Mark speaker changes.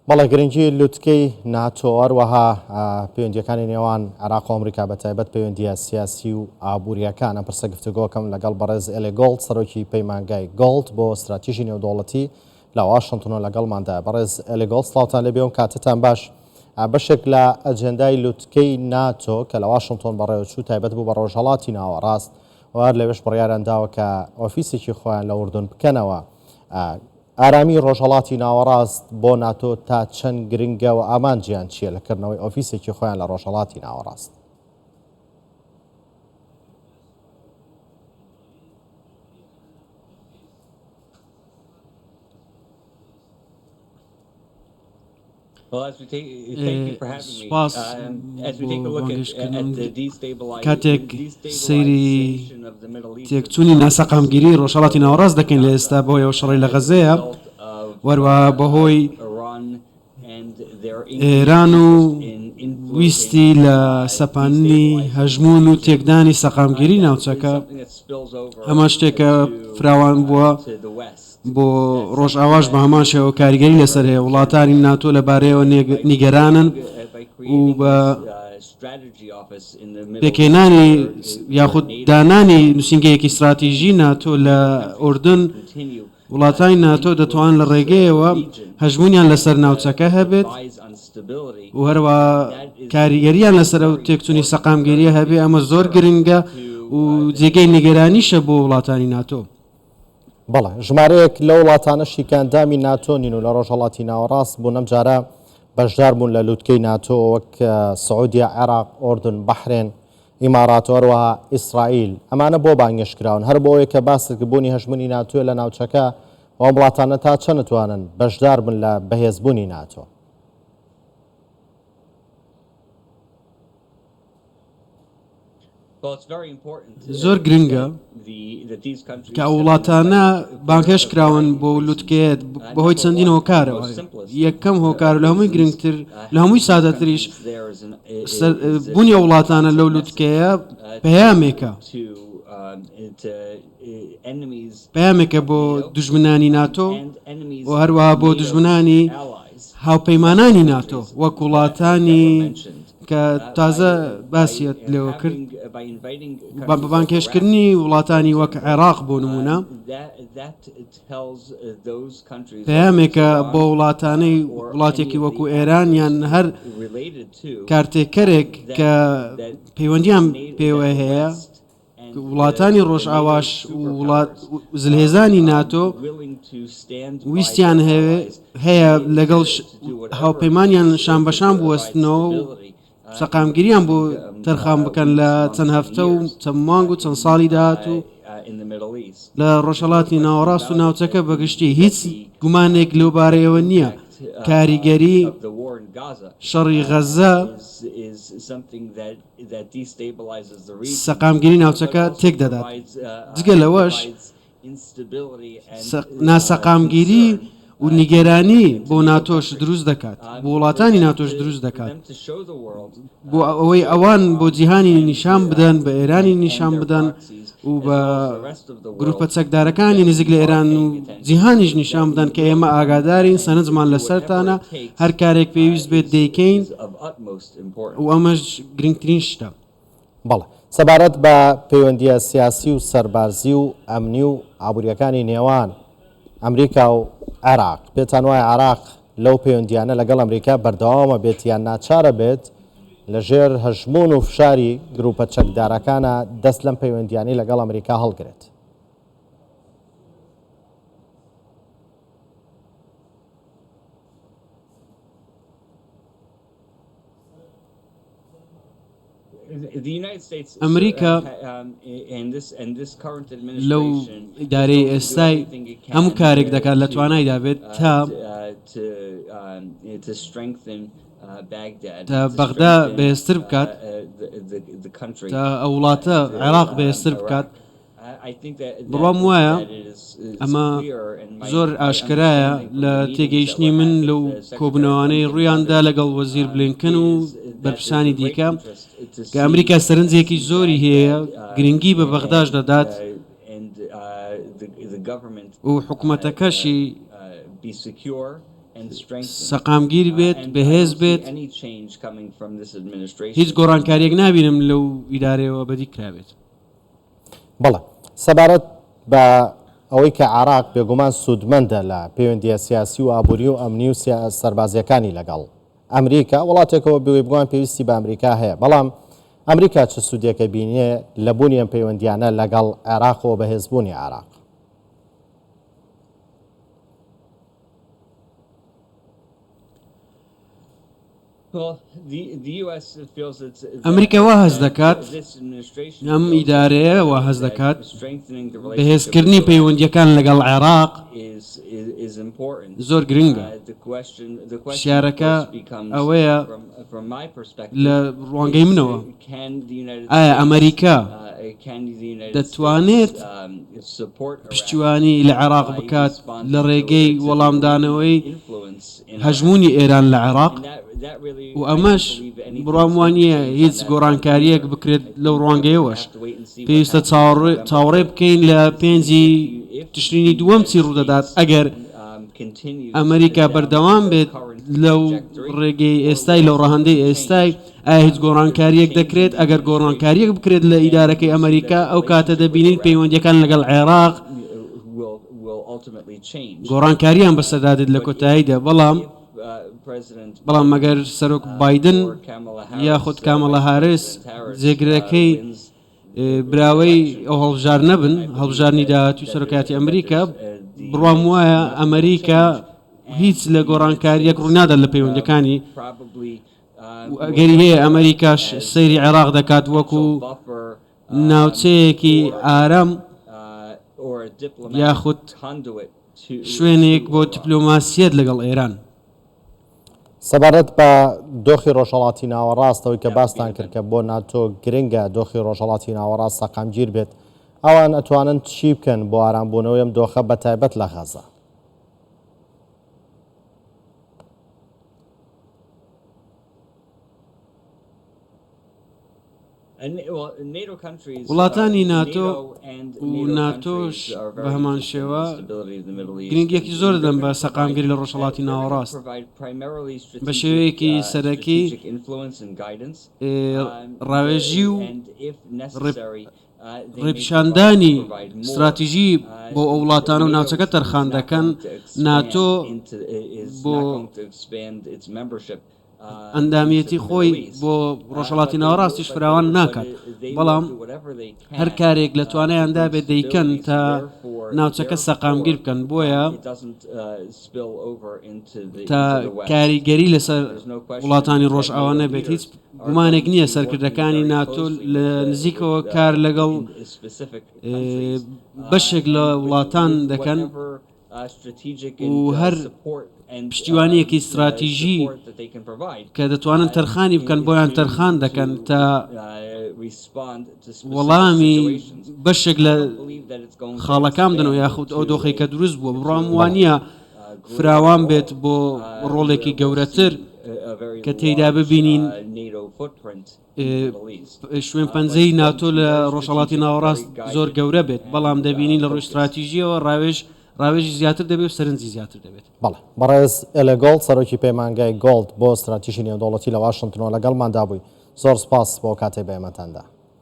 Speaker 1: بەڵێ گرنگی لوتکەی ناتۆ هەروەها پەیوەندیەکانی نێوان عێراق و ئەمریکا بە تایبەت پەیوەندیە سیاسی و ئابوووریەکان ئەم پرسە گفتوگۆکەم لەگەڵ بەڕێز ئێلێ گۆڵد سەرۆکی پەیمانگای گۆڵد بۆ استراتیژی نێودوڵەتی لە واشنتن لەگەڵماندا. بەڕێز ئێلێ گۆڵد سڵاوتان لێبێ و کاتتان باش. بەشێک لە ئەجەندای لوتکەی ناتۆ کە لە واشنتن بەڕێوەچوو تایبەت بوو بە ڕۆژهەڵاتی ناوەڕاست وار لەوێش بڕیاریان داوە کە ئۆفیسێکی خۆیان لە ئوردون بکەنەوە. ئارامی ڕۆژهەڵاتی ناوەڕاست بۆ ناتۆ تا چەند گرنگە و ئامانجیان چییە لەکردنەوەی ئۆفیسێکی خۆیان لە ڕۆژهەڵاتی ناوەڕاست؟
Speaker 2: سپاس کاتێک سەیری تێکچوونی ناسەقامگیری ڕۆژهەڵاتی ناوەڕاست دەکەین لە ئێستا بۆیەوە شەڕی لە غەزەیە وەروە بەهۆی ئێران و ویستی لە سەپاندنی هەژمون و تێکدانی سەقامگیری ناوچەکە هەمان شتێکە فراوان بووە بۆ ڕۆژئاواش بە هەمان شێوە کاریگەری لەسەر هەیە. وڵاتانی ناتۆ لەبارەیەوە نیگەرانن و بە پێکێنانی یاخود دانانی نووسینگەیەکی استراتیژی ناتۆ لە ئوردن وڵاتانی ناتۆ دەتوان لە ڕێگەیەوە هەژمونیان لەسەر ناوچەکە هەبێت و هەروە کاریگەریان لەسەر و تێکچوونی سەقامگیریە هەبێ. ئەمە زۆر گرنگە و جێگەی نیگەرانیشە بۆ وڵاتانی ناتۆ.
Speaker 1: بەڵێ ژمارەیەک لە وڵاتانەشی کاندامی ناتۆ نین و لە ڕۆژهەڵاتی ناوەڕاست بوو نەم جارە بەشدار بوون لە لوتکەی ناتۆ وەک سعودیا، عێراق، ئوردن، بەحرێن، ئیمارات و هەروەها ئیسرائیل. ئەمانە بۆ بانگێشکراون هەر بۆیە کە باسکردبوونی هەژمونی ناتۆ لە ناوچەکە ئەو وڵاتانە تا چەند نتوانن بەشدار بن لە بەهێزبوونی ناتۆ.
Speaker 2: زۆر گرنگە کە وڵاتانە بانگێش کراون بۆ لوتکێت بەهۆی چەندین هۆکارەوە. یەکەم هۆکار لە هەمووی گرنگتر لە هەمووی سادەتریش بوونی وڵاتانە لەو لوتکەیە پەیامێکە بۆ دوژمنانی ناتۆ و هەروەها بۆ دوژمنانی هاوپەیمانانی ناتۆ وەک وڵاتانی کە تازە باسیەت لێوە کرد بە بانکێشکردنی وڵاتانی وەک عێراق بۆ نمونە پەیامێکە بۆ وڵاتانەی وڵاتێکی وەکو ئێران یان هەر کارتێکەرێک کە پەیوەندیان پێوە هەیە وڵاتانی ڕۆژئاواش زلهێزانی ناتۆ ویستیان هەیە لەگەڵ هاوپەیمانیان شان بەشان بوەستنەوە و سەقامگیریان بۆ تەرخان بکەن لە چەند هەفتە و چەند مانگ و چەند ساڵی داهاتوو لە ڕۆژهەڵاتی ناوەڕاست و ناوچەکە بەگشتی هیچ گومانێک لەوبارەیەوە نییە. کاریگەری شەڕی غەزە سەقامگیری ناوچەکە تێک دەدات. جگە لەوەش ناسەقامگیری و نیگەرانی بۆ ناتۆش دروست دەکات بۆ وڵاتانی ناتۆش دروست دەکات بۆ ئەوەی ئەوان بۆ جیهانی نیشان بدەن بە ئێرانی نیشان بدەن و بە گروپە چەکدارەکانی نزیک لە ئێران و جیهانیش نیشان بدەن کە ئێمە ئاگادارین سەنجمان لەسەرتانە هەر کارێک پێویست بێت دەیکەین و ئەمەش گرنگترین شتە.
Speaker 1: بەڵێ سەبارەت بە پەیوەندیە سیاسی و سەربازی و ئەمنی و ئابوووریەکانی نێوان ئەمریکا و عێراق پێتان وایە عێراق لەو پەیوەندیانە لەگەڵ ئەمریکا بەردەوامە بێت یان ناچارە بێت لەژێر هەژمون و فشاری گروپە چەکدارەکانە دەست لەم پەیوەندیانی لەگەڵ ئەمریکا هەڵگرێت؟
Speaker 2: ئەمریکا لەو ئیدارەی ئێستای هەموو کارێک دەکات لە توانایدا بێت تا بەغدا بەهێزتر بکات تا ئەو وڵاتە عێراق بەهێزتر بکات. بڕوام وایە ئەمە زۆر ئاشکرایە لە تێگەیشتنی من لەو کۆبنەوانەی ڕوویاندا لەگەڵ وەزیر بلینکن و بەرپرسانی دیکە کە ئەمریکا سەرنجێکی زۆری هەیە گرنگی بە بەغداش دەدات و حکوومەتەکەشی سەقامگیر بێت بەهێز بێت هیچ گۆڕانکاریەک نابینم لەو ئیدارەیەوە بەدی کرابێت.
Speaker 1: بەڵێ سەبارەت بە ئەوەی کە عراق بێگومان سوودمەندە لە پەیوەندیە سیاسی و ئابووری و ئەمنی و سەربازیەکانی لەگەڵ ئەمریکا وڵاتێکەوە بێ بگوان پێویستی بە ئەمریکا هەیە، بەڵام ئەمریکا چه سوودێکە بینیە لە بوونی ئەم پەیوەندیانە لەگەڵ عێراقەوە بەهێزبوونی عراق؟
Speaker 2: ئەمریکا وا هەز دەکات ئەم ئیدارەیە وا هەز دەکات بەهێزکردنی پەیوەندیەکان لەگەڵ عێراق زۆر گرنگە. پرسیارەکە ئەوەیە لە ڕوانگەی منەوە ئایا ئەمریکا دەتوانێت پشتیوانی لە عێراق بکات لە ڕێگەی وەڵامدانەوەی هەژمونی ئێران لە عێراق؟ و ئەمەش بڕام وانە هیچ گۆڕانکاریەک بکرێت لەو ڕوانگەیەوەش پێویستە چاوەڕێ بکەین لە پێنجی تشرینی دووەم چی ڕوودەدات ئەگەر ئەمریکا بەردەوام بێت لەو ڕێگەی ئێستای لەو ڕەهەندەی ئێستای ئایا هیچ گۆڕانکاریەک دەکرێت؟ ئەگەر گۆڕانکاریەک بکرێت لە ئیدارەکەی ئەمریکا ئەو کاتە دەبینین پەیوەندیەکان لەگەڵ عێراق گۆڕانکاریان بەسەدادێت لە کۆتاییدا. بەڵام مەگەر سەرۆک بایدن یاخود کامەڵە هاریس جێگرەکەی براوەی ئەو هەڵبژار نەبن، هەڵبژارنی داهاتووی سەرۆکایەتی ئەمریکا، بڕوام وایە ئەمریکا هیچ لە گۆڕانکاریەک ڕوونادات لە پەیوەندیەکانی. ئەگەری هەیە ئەمریکاش سەیری عێراق دەکات وەکو ناوچەیەکی ئارام یاخود شوێنێک بۆ دیپلۆماسیەت لەگەڵ ئێران.
Speaker 1: سەبارەت بە دۆخی ڕۆژهەڵاتی ناوەڕاستەوەی کە باستان کرد کە بۆ ناتۆ گرنگە دۆخی ڕۆژهەڵاتی ناوەڕاست سەقامگیر بێت، ئەوان ئەتوانن چی بکەن بۆ ئارامبوونەوەی ئەم دۆخە بەتایبەت لە غەزە؟
Speaker 2: وڵاتانی ناتۆ و ناتۆش بە هەمان شێوە گرنگیەکی زۆر دەدەن بە سەقامگیری لە ڕۆژهەڵاتی ناوەڕاست بە شێوەیەکی سەرەکی ڕاوێژی و ڕێپیشاندانی استراتیژی بۆ ئەو وڵاتانە و ناوچەکە تەرخان دەکەن. ناتۆ بۆ ئەندامەتی خۆی بۆ ڕۆژهەڵاتی ناوەڕاستیش فراوان ناکات، بەڵام هەر کارێک لە توانایاندا بێت دەیکەن تا ناوچەکە سەقامگیر بکەن. بۆیە تا کاریگەری لەسەر وڵاتانی ڕۆژئاوانە بێت هیچ گومانێک نییە سەرکردەکانی ناتۆ لە نزیکەوە کار لەگەڵ بەشێک لە وڵاتان دەکەن و هەر پشتیوانیەکی استراتیژی کە دەتوانن تەرخانی بکەن بۆیان تەرخان دەکەن تا وەڵامی بەشێک لە خاڵەکان بدەنەوە یاخود ئەو دۆخی کە دروست بووە. بڕام وانە فراوان بێت بۆ ڕۆڵێکی گەورەتر کە تێیدا ببینین شوێن پەنجەی ناتۆ لە ڕۆژهەڵاتی ناوەڕاست زۆر گەورە بێت، بەڵام دەبینین لە ڕووی استراتیژیەوە ڕاوێژی زیاتر دەبێت و سەرنجی زیاتر دەبێت.
Speaker 1: بەڵێ بەڕێز ئێلێ گۆڵد سەرۆکی پەیمانگای گۆڵد بۆ استراتیژی نێودەوڵەتی لە واشنتنەوە لەگەڵماندا بووی. زۆر سپاس بۆ کاتێ بە ئێمەتاندا.